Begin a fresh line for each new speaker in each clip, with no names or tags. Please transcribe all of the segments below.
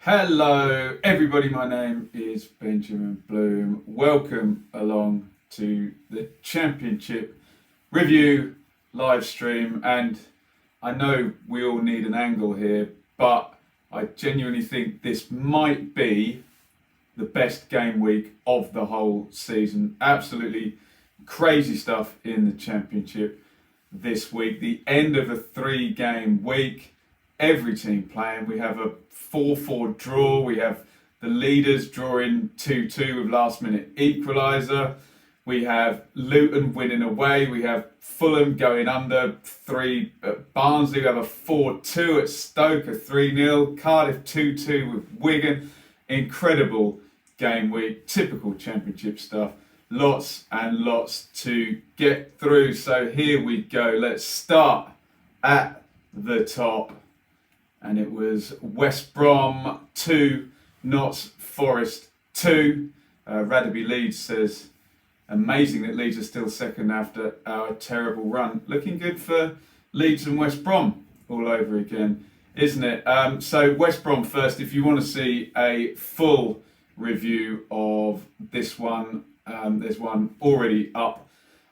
Hello everybody, my name is Benjamin Bloom. Welcome along to the Championship review live stream, and I know we all need an angle here, but I genuinely think this might be the best game week of the whole season. Absolutely crazy stuff in the Championship this week. The end of a 3-game week, every team playing. We have a 4-4 draw. We have the leaders drawing 2-2 with last minute equaliser. We have Luton winning away. We have Fulham going under 3 at Barnsley. We have a 4-2 at Stoke, a 3-0. Cardiff 2-2 with Wigan. Incredible game week. Typical Championship stuff. Lots and lots to get through. So here we go. Let's start at the top. And it was West Brom 2, Notts Forest 2. Radaby Leeds says, amazing that Leeds are still second after our terrible run. Looking good for Leeds and West Brom all over again, isn't it? So West Brom first. If you want to see a full review of this one, there's one already up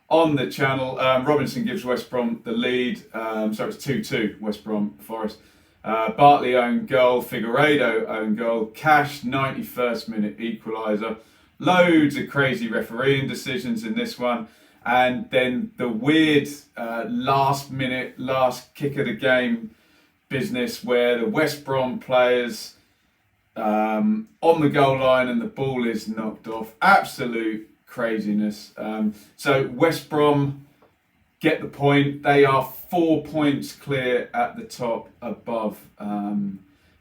on the channel. Robinson gives West Brom the lead. It's 2-2, West Brom Forest. Bartley own goal, Figueiredo own goal, Cash 91st minute equaliser. Loads of crazy refereeing decisions in this one, and then the weird last kick of the game business where the West Brom players on the goal line and the ball is knocked off. Absolute craziness. So West Brom get the point. They are 4 points clear at the top above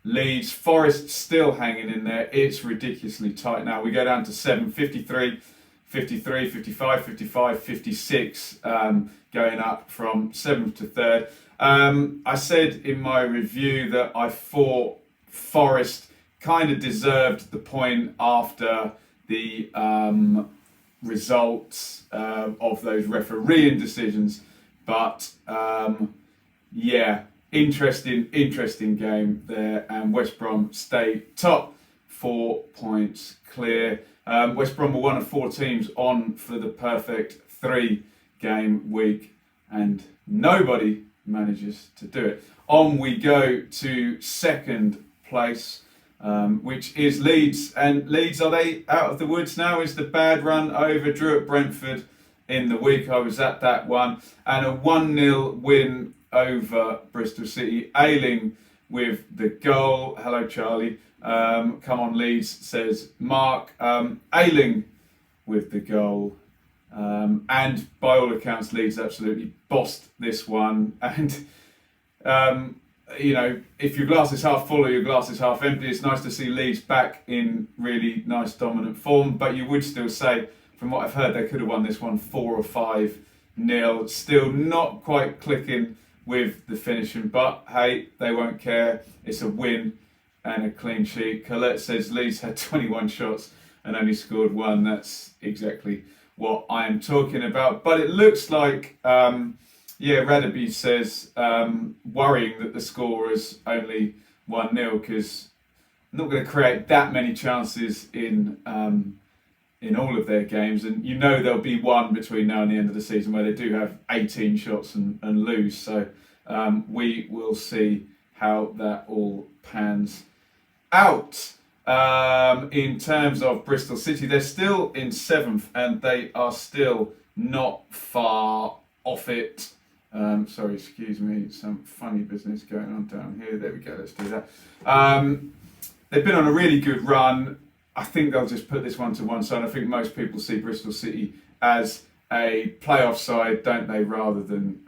Leeds. Forest still hanging in there. It's ridiculously tight now. We go down to 7, 53, 53, 55, 55, 56, going up from 7th to 3rd. I said in my review that I thought Forest kind of deserved the point after the results of those refereeing decisions, but interesting game there, and West Brom stay top, 4 points clear. West Brom were one of 4 teams on for the perfect 3-game week, and nobody manages to do it. On we go to second place, which is Leeds. And Leeds, are they out of the woods now? Is the bad run over? Drew at Brentford in the week. I was at that one. And a 1-0 win over Bristol City. Ayling with the goal. Hello, Charlie. Come on, Leeds, says Mark. Ayling with the goal. And by all accounts, Leeds absolutely bossed this one. And if your glass is half full or your glass is half empty, it's nice to see Leeds back in really nice dominant form. But you would still say, from what I've heard, they could have won this one 4 or 5-0. Still not quite clicking with the finishing, but hey, they won't care. It's a win and a clean sheet. Colette says Leeds had 21 shots and only scored 1. That's exactly what I am talking about. But it looks like Radaby says worrying that the score is only 1-0, because I'm not going to create that many chances in all of their games, and there'll be one between now and the end of the season where they do have 18 shots and lose. So we will see how that all pans out. In terms of Bristol City, they're still in 7th and they are still not far off it. Sorry, excuse me, some funny business going on down here. There we go, let's do that. They've been on a really good run. I think they'll just put this one to one side. I think most people see Bristol City as a playoff side, don't they, rather than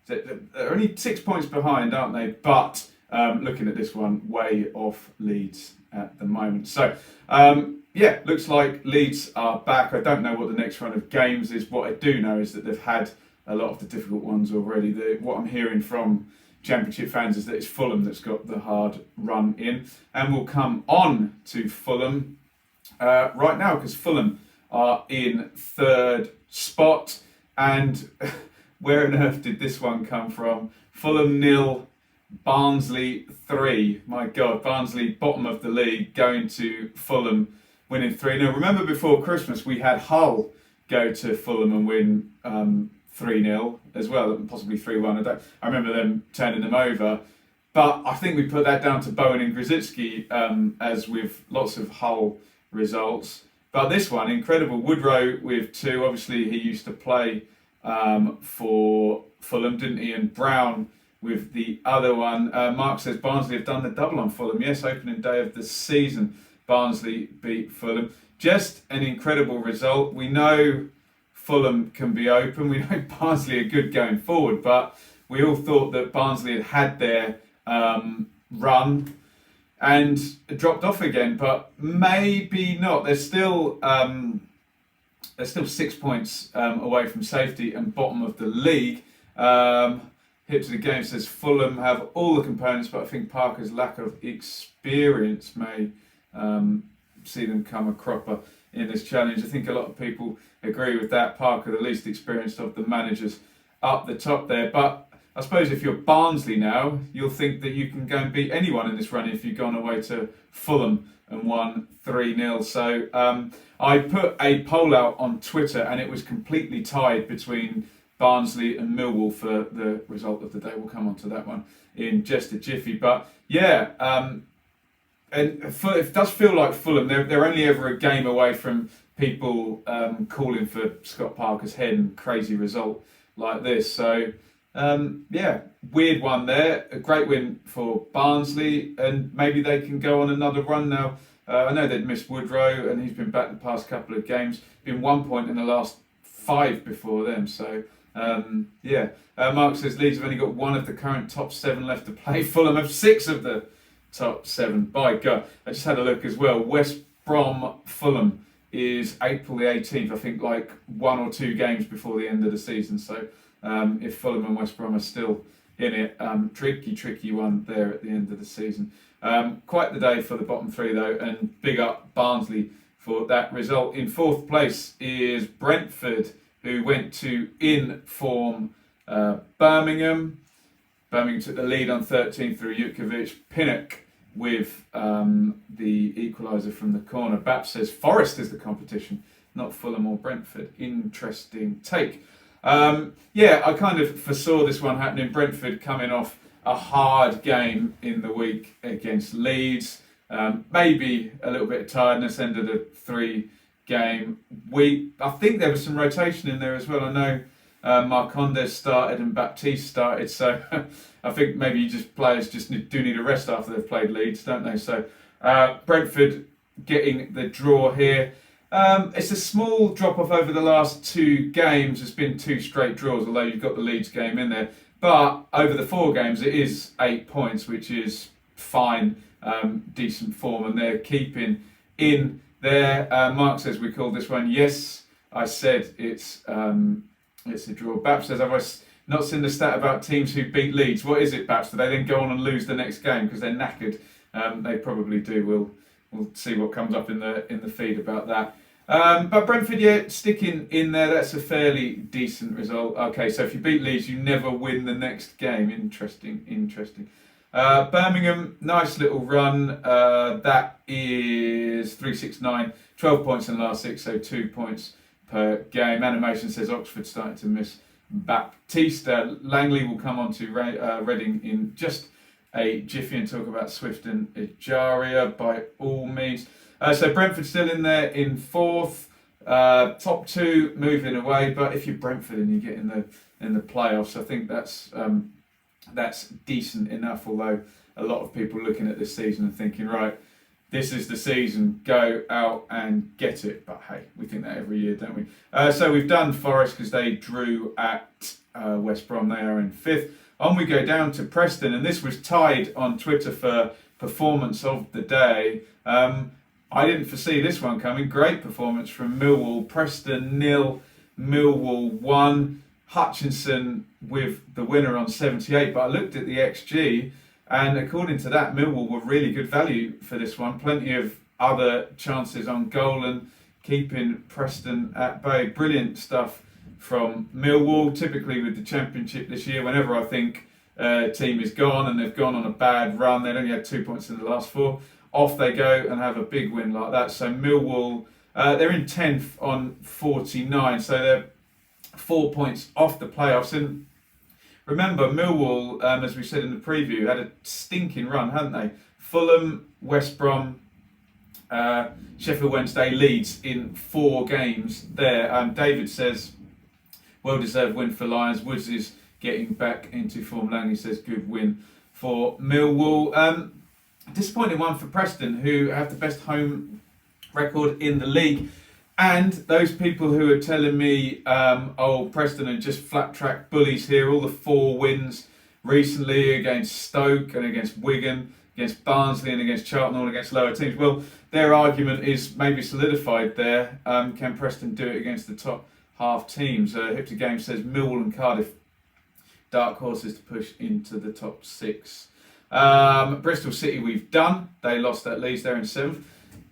they're only 6 points behind, aren't they? But looking at this one, way off Leeds at the moment. So, looks like Leeds are back. I don't know what the next run of games is. What I do know is that they've had a lot of the difficult ones already. What I'm hearing from Championship fans is that it's Fulham that's got the hard run in. And we'll come on to Fulham right now, because Fulham are in 3rd spot. And where on earth did this one come from? Fulham 0, Barnsley 3. My God, Barnsley bottom of the league going to Fulham, winning 3-0. Remember before Christmas we had Hull go to Fulham and win 3-0 as well, possibly 3-1. I remember them turning them over. But I think we put that down to Bowen and Grzycki, as with lots of Hull results. But this one, incredible. Woodrow with 2. Obviously, he used to play for Fulham, didn't he? And Brown with the other one. Mark says Barnsley have done the double on Fulham. Yes, opening day of the season, Barnsley beat Fulham. Just an incredible result. We know Fulham can be open. We know Barnsley are good going forward, but we all thought that Barnsley had their run and dropped off again, but maybe not. They're still 6 points away from safety and bottom of the league. Hip to the game says Fulham have all the components, but I think Parker's lack of experience may see them come a cropper in this challenge. I think a lot of people agree with that. Parker, the least experienced of the managers up the top there, but I suppose if you're Barnsley now, you'll think that you can go and beat anyone in this run if you've gone away to Fulham and won 3-0. So I put a poll out on Twitter and it was completely tied between Barnsley and Millwall for the result of the day. We'll come on to that one in just a jiffy. But yeah, and it does feel like Fulham, they're only ever a game away from people calling for Scott Parker's head and crazy result like this. So yeah, weird one there. A great win for Barnsley, and maybe they can go on another run now. I know they'd missed Woodrow, and he's been back the past couple of games. Been 1 point in the last 5 before them. So yeah. Mark says Leeds have only got 1 of the current top 7 left to play. Fulham have 6 of the top 7. By God, I just had a look as well. West Brom Fulham is April the 18th. I think like 1 or 2 games before the end of the season. So. If Fulham and West Brom are still in it, tricky one there at the end of the season. Quite the day for the bottom 3 though, and big up Barnsley for that result. In 4th place is Brentford, who went to in-form Birmingham. Birmingham took the lead on 13 through Jutkiewicz. Pinnock with the equaliser from the corner. Bap says Forest is the competition, not Fulham or Brentford. Interesting take. Yeah, I kind of foresaw this one happening. Brentford coming off a hard game in the week against Leeds. Maybe a little bit of tiredness, end of the 3-game week. I think there was some rotation in there as well. I know Marcondes started and Baptiste started, so I think maybe players just do need a rest after they've played Leeds, don't they? So Brentford getting the draw here. It's a small drop-off over the last 2 games. It's been 2 straight draws, although you've got the Leeds game in there. But over the 4 games, it is 8 points, which is fine, decent form, and they're keeping in there. Mark says we called this one. Yes, I said it's a draw. Bap says, have I not seen the stat about teams who beat Leeds? What is it, Baps? Do they then go on and lose the next game because they're knackered? They probably do. We'll see what comes up in the feed about that. But Brentford, yeah, sticking in there. That's a fairly decent result. Okay, so if you beat Leeds, you never win the next game. Interesting. Birmingham, nice little run. That is 369, 12 points in the last 6, so 2 points per game. Animation says Oxford starting to miss Baptiste. Langley will come on to Reading in just a jiffy and talk about Swift and Ejaria by all means. So Brentford still in there in 4th. Top 2 moving away, but if you're Brentford and you get in the playoffs, I think that's decent enough. Although a lot of people looking at this season and thinking, right, this is the season, go out and get it. But hey, we think that every year, don't we? So we've done Forest because they drew at West Brom. They are in 5th. On we go down to Preston, and this was tied on Twitter for performance of the day. I didn't foresee this one coming. Great performance from Millwall. Preston 0, Millwall 1. Hutchinson with the winner on 78. But I looked at the XG, and according to that, Millwall were really good value for this one. Plenty of other chances on goal and keeping Preston at bay. Brilliant stuff from Millwall. Typically with the Championship this year, whenever I think team is gone and they've gone on a bad run. They'd only had 2 points in the last 4. Off they go and have a big win like that. So Millwall, they're in 10th on 49, so they're 4 points off the playoffs. And remember, Millwall, as we said in the preview, had a stinking run, hadn't they? Fulham, West Brom, Sheffield Wednesday, Leeds in 4 games there. David says, well-deserved win for Lions. Woods is getting back into form. Langley says, good win for Millwall. Disappointing one for Preston, who have the best home record in the league. And those people who are telling me, Preston are just flat-track bullies here, all the 4 wins recently against Stoke and against Wigan, against Barnsley and against Charlton, all against lower teams. Well, their argument is maybe solidified there. Can Preston do it against the top half teams? Hip to Game says Millwall and Cardiff, dark horses to push into the top 6. Bristol City we've done. They lost at Leeds, they're in 7th.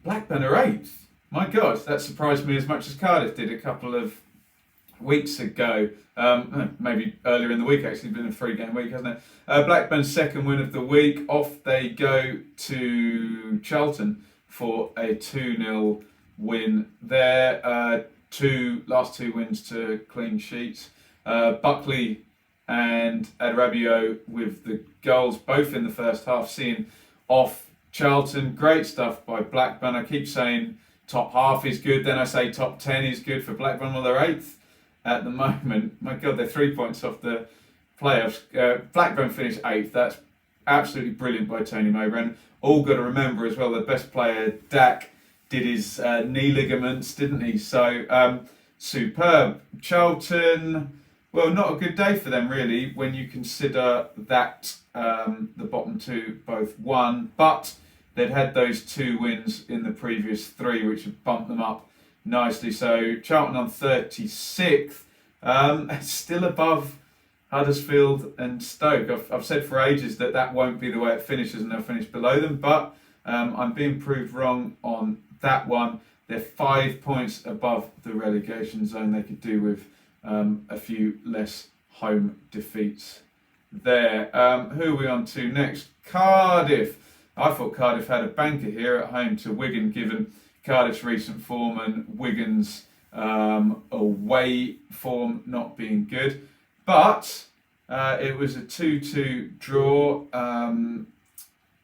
Blackburn are 8th. My God, that surprised me as much as Cardiff did a couple of weeks ago. Maybe earlier in the week, actually. It's been a 3-game week, hasn't it? Blackburn's 2nd win of the week. Off they go to Charlton for a 2-0 win there. Last two wins to clean sheets. Buckley and Adarabioyo with the goals, both in the first half, seeing off Charlton. Great stuff by Blackburn. I keep saying top half is good, then I say top 10 is good for Blackburn. Well, they're 8th at the moment. My God, they're 3 points off the playoffs. Blackburn finished 8th. That's absolutely brilliant by Tony Mowbray. And all got to remember as well, the best player, Dak, did his knee ligaments, didn't he? So, superb. Charlton, well, not a good day for them, really, when you consider that the bottom 2 both won. But they'd had those 2 wins in the previous 3, which have bumped them up nicely. So Charlton on 36th, still above Huddersfield and Stoke. I've said for ages that won't be the way it finishes and they'll finish below them, but I'm being proved wrong on that one. They're 5 points above the relegation zone. They could do with a few less home defeats there. Who are we on to next? Cardiff. I thought Cardiff had a banker here at home to Wigan, given Cardiff's recent form and Wigan's away form not being good. But it was a 2-2 draw.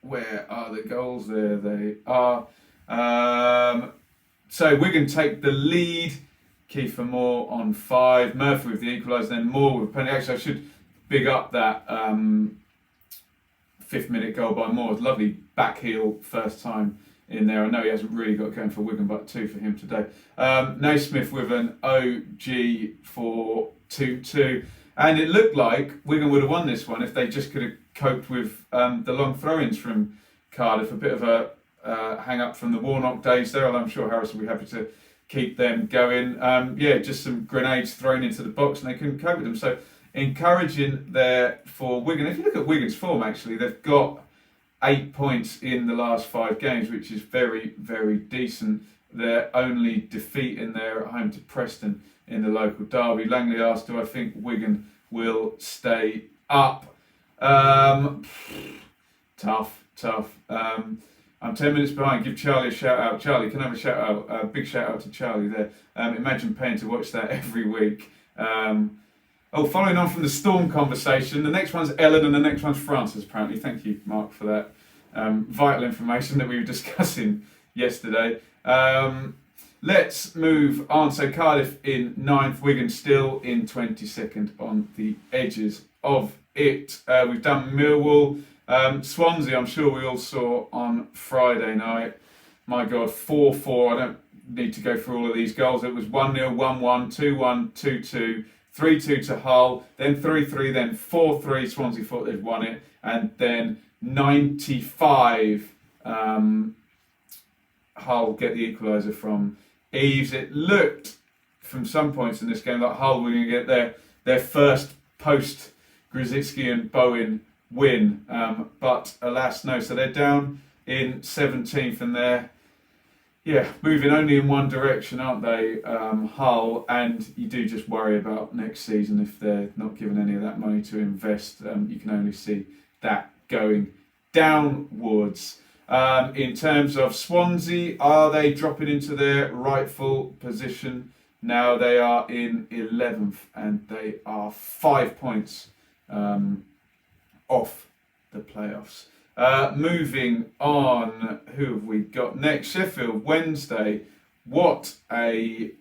Where are the goals? There they are. So Wigan take the lead. Kiefer Moore on 5. Murphy with the equaliser, then Moore with a penalty. Actually, I should big up that 5th-minute goal by Moore. Lovely back heel first time in there. I know he hasn't really got going for Wigan, but 2 for him today. Naismith with an OG for 2-2. And it looked like Wigan would have won this one if they just could have coped with the long throw-ins from Cardiff. A bit of a hang-up from the Warnock days there, although I'm sure Harris will be happy to keep them going. Just some grenades thrown into the box and they couldn't cope with them. So encouraging there for Wigan. If you look at Wigan's form, actually, they've got 8 points in the last 5 games, which is very, very decent. Their only defeat in there at home to Preston in the local derby. Langley asked, do I think Wigan will stay up? Tough. I'm 10 minutes behind. Give Charlie a shout out. Charlie, can I have a shout out? A big shout out to Charlie there. Imagine paying to watch that every week. Following on from the Storm conversation, the next one's Ellen and the next one's Francis, apparently. Thank you, Mark, for that vital information that we were discussing yesterday. Let's move on. So Cardiff in 9th, Wigan still in 22nd on the edges of it. We've done Millwall. Swansea, I'm sure we all saw on Friday night. My God, 4-4. I don't need to go through all of these goals. It was 1-0, 1-1, 2-1, 2-2, 3-2 to Hull, then 3-3, then 4-3. Swansea thought they'd won it. And then 95, Hull get the equaliser from Eves. It looked, from some points in this game, like Hull were going to get their first post-Grzycki and Bowen win, but alas no. So they're down in 17th and they're yeah, moving only in one direction, aren't they, Hull? And you do just worry about next season if they're not given any of that money to invest. You can only see that going downwards. In terms of Swansea, are they dropping into their rightful position? Now they are in 11th and they are 5 points off the playoffs. Moving on, who have we got next? Sheffield Wednesday. What a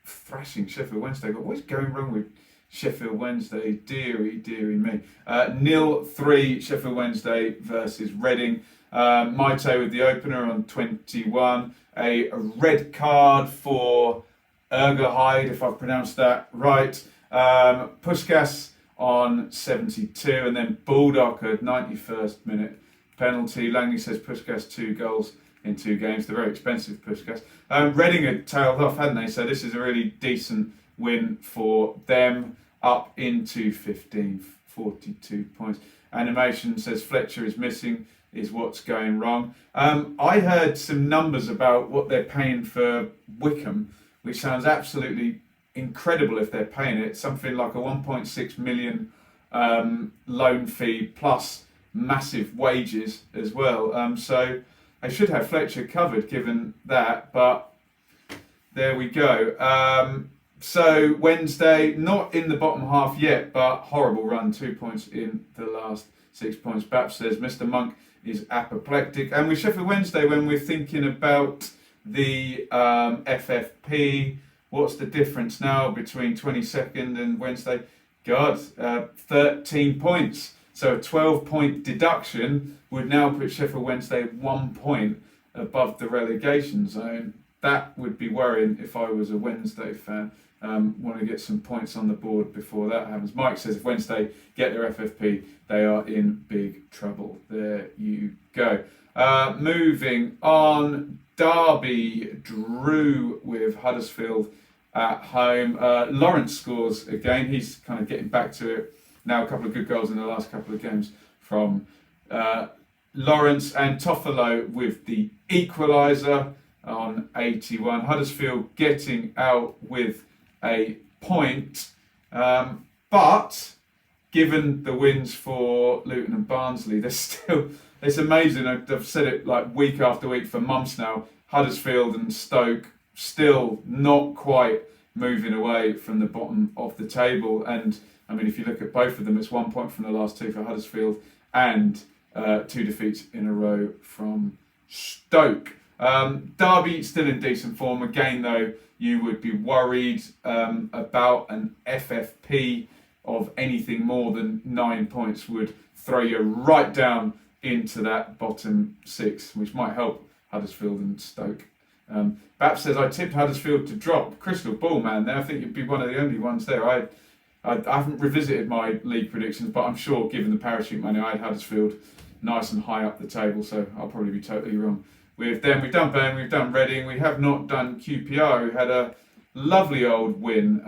thrashing Sheffield Wednesday got. What's going wrong with Sheffield Wednesday? Deary me. 0-3 Sheffield Wednesday versus Reading. Maite with the opener on 21. A red card for Ergerheide, if I've pronounced that right. Puskas on 72, and then Baldock at 91st minute penalty. Langley says Puskas 2 goals in 2 games. They're very expensive, Puskas. Reading had tailed off, hadn't they? So this is a really decent win for them, up into 15th, 42 points. Animation says Fletcher is missing, is what's going wrong. I heard some numbers about what they're paying for Wickham, which sounds absolutely incredible if they're paying it. Something like a 1.6 million loan fee plus massive wages as well. So they should have Fletcher covered given that, but there we go. So Wednesday, not in the bottom half yet, but horrible run, 2 points in the last 6 points. Bap says Mr. Monk is apoplectic. And with Sheffield Wednesday, when we're thinking about the FFP, what's the difference now between 22nd and Wednesday? God, 13 points. So a 12-point deduction would now put Sheffield Wednesday 1 point above the relegation zone. That would be worrying if I was a Wednesday fan. Want to get some points on the board before that happens. Mike says if Wednesday get their FFP, they are in big trouble. There you go. Moving on, Derby drew with Huddersfield at home. Lawrence scores again. He's kind of getting back to it now. A couple of good goals in the last couple of games from Lawrence, and Toffolo with the equaliser on 81. Huddersfield getting out with a point, but given the wins for Luton and Barnsley, they're still, it's amazing. I've said it like week after week for months now. Huddersfield and Stoke still not quite moving away from the bottom of the table. And I mean, if you look at both of them, it's 1 point from the last 2 for Huddersfield and 2 defeats in a row from Stoke. Derby still in decent form. Again, though, you would be worried about an FFP of anything more than 9 points would throw you right down into that bottom 6, which might help Huddersfield and Stoke. Bap says, I tipped Huddersfield to drop. Crystal ball, man, there. I think you'd be one of the only ones there. I haven't revisited my league predictions, but I'm sure, given the parachute money, I had Huddersfield nice and high up the table, so I'll probably be totally wrong with them. We've done Burnley, we've done Reading, we have not done QPR, who had a lovely old win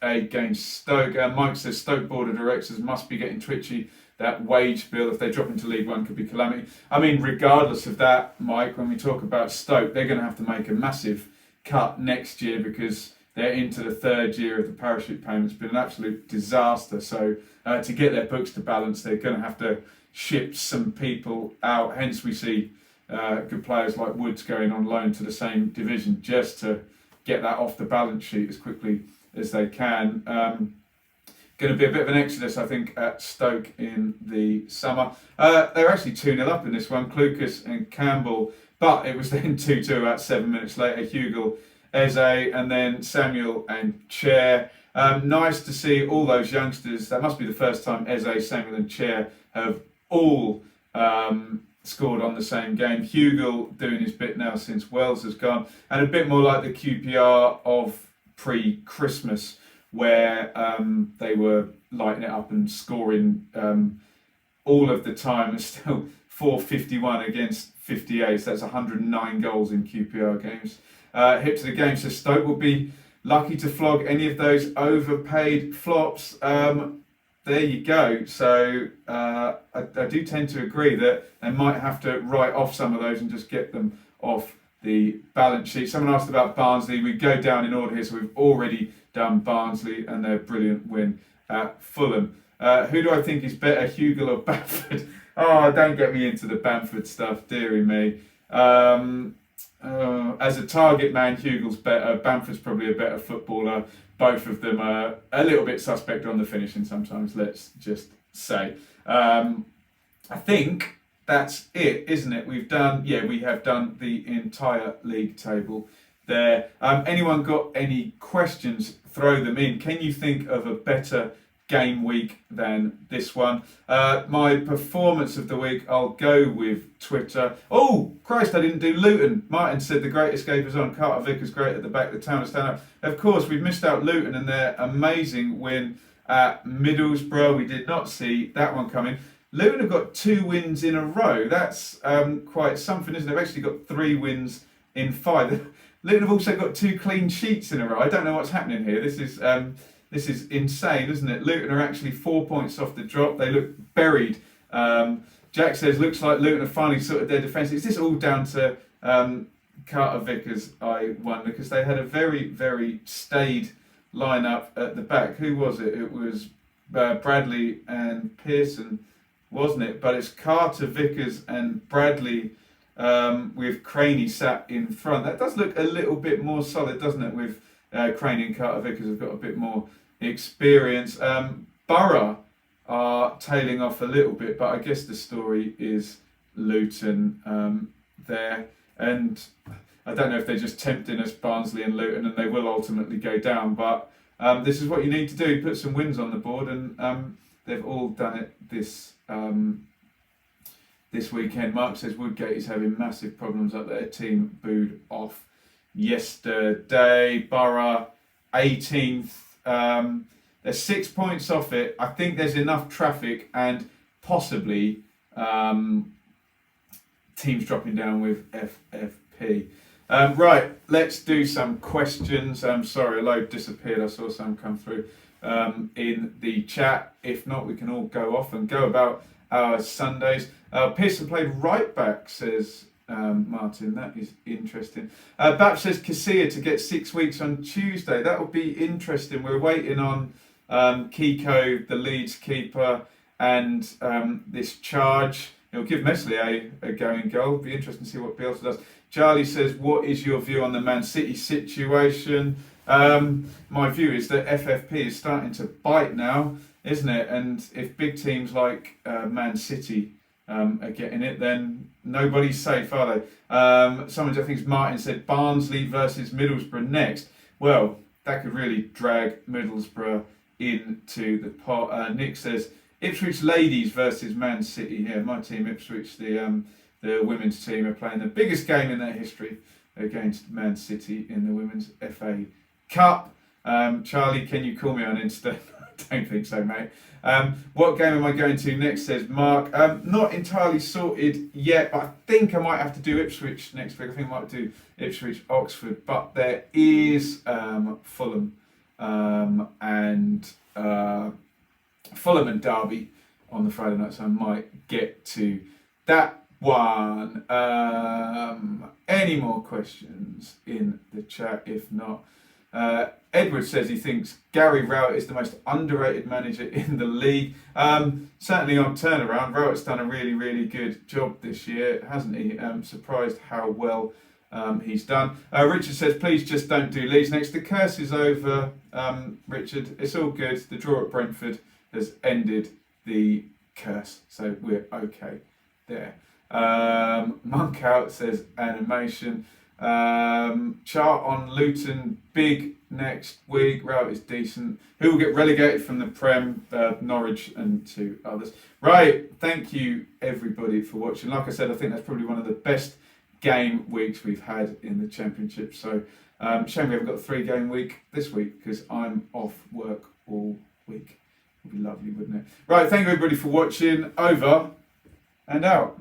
against Stoke. Mike says Stoke board of directors must be getting twitchy. That wage bill, if they drop into League One, could be calamity. I mean, regardless of that, Mike, when we talk about Stoke, they're going to have to make a massive cut next year because they're into the 3rd year of the parachute payment. It's been an absolute disaster. So to get their books to balance, they're going to have to ship some people out. Hence, we see good players like Woods going on loan to the same division just to get that off the balance sheet as quickly as they can. Going to be a bit of an exodus, I think, at Stoke in the summer. They were actually 2-0 up in this one, Klukas and Campbell, but it was then 2-2 about 7 minutes later. Hugel, Eze, and then Samuel and Chair. Nice to see all those youngsters. That must be the first time Eze, Samuel and Chair have all scored on the same game. Hugel doing his bit now since Wells has gone, and a bit more like the QPR of pre-Christmas, where they were lighting it up and scoring all of the time, and still 451 against 58. So that's 109 goals in QPR games. Hip to the game says Stoke will be lucky to flog any of those overpaid flops. There you go. So I do tend to agree that they might have to write off some of those and just get them off the balance sheet. Someone asked about Barnsley. We go down in order here, so we've already done Barnsley and their brilliant win at Fulham. Who do I think is better, Hugill or Bamford? Oh, don't get me into the Bamford stuff, dearie me. As a target man, Hugill's better. Bamford's probably a better footballer. Both of them are a little bit suspect on the finishing sometimes, let's just say. I think that's it, isn't it? We have done the entire league table there. Anyone got any questions? Throw them in. Can you think of a better game week than this one? My performance of the week, I'll go with Twitter. Oh, Christ, I didn't do Luton. Martin said the Great Escape is on. Carter Vickers great at the back, the town of stand up. Of course, we've missed out Luton and their amazing win at Middlesbrough. We did not see that one coming. Luton have got 2 wins in a row. That's quite something, isn't it? They've actually got 3 wins in 5. Luton have also got 2 clean sheets in a row. I don't know what's happening here. This is insane, isn't it? Luton are actually 4 points off the drop. They look buried. Jack says, looks like Luton have finally sorted their defence. Is this all down to Carter Vickers, I wonder, because they had a very, very staid lineup at the back. Who was it? It was Bradley and Pearson, wasn't it? But it's Carter, Vickers and Bradley with Craney sat in front. That does look a little bit more solid, doesn't it, with Craney and Carter Vickers have got a bit more experience. Borough are tailing off a little bit, but I guess the story is Luton there. And I don't know if they're just tempting us, Barnsley and Luton, and they will ultimately go down. But this is what you need to do, put some wins on the board, and they've all done it this weekend. Mark says Woodgate is having massive problems up there. Team booed off yesterday. Borough 18th. They're 6 points off it. I think there's enough traffic and possibly teams dropping down with FFP. Right, let's do some questions. Sorry, a load disappeared. I saw some come through in the chat. If not, we can all go off and go about our Sundays. Pearson played right back, says Martin. That is interesting. Bap says Casilla to get 6 weeks on Tuesday. That would be interesting. We're waiting on Kiko, the Leeds keeper, and this charge. It'll give Meslier a going goal. It'll be interesting to see what Bielsa does. Charlie says, what is your view on the Man City situation? My view is that FFP is starting to bite now, isn't it? And if big teams like Man City are getting it, then nobody's safe, are they? Someone, I think it's Martin, said Barnsley versus Middlesbrough next. Well, that could really drag Middlesbrough into the pot. Nick says Ipswich ladies versus Man City. Yeah, my team Ipswich, the women's team, are playing the biggest game in their history against Man City in the Women's FA Cup. Charlie, can you call me on Insta? I don't think so, mate. What game am I going to next, says Mark. Not entirely sorted yet, but I think I might have to do Ipswich next week. I think I might do Ipswich Oxford, but there is Fulham and Derby on the Friday night, so I might get to that one. Any more questions in the chat? If not, Edward says he thinks Gary Rowett is the most underrated manager in the league. Certainly on turnaround, Rowett's done a really, really good job this year, hasn't he? Surprised how well he's done. Richard says, please just don't do Leeds next. The curse is over, Richard. It's all good. The draw at Brentford has ended the curse, so we're okay there. Monk out says animation. Chart on Luton big next week. Rowett is decent. Who will get relegated from the Prem? Norwich and 2 others. Right, thank you everybody for watching. Like I said, I think that's probably one of the best game weeks we've had in the Championship. So shame we haven't got a 3-game week this week because I'm off work all week. Would be lovely, wouldn't it? Right, thank you everybody for watching. Over and out.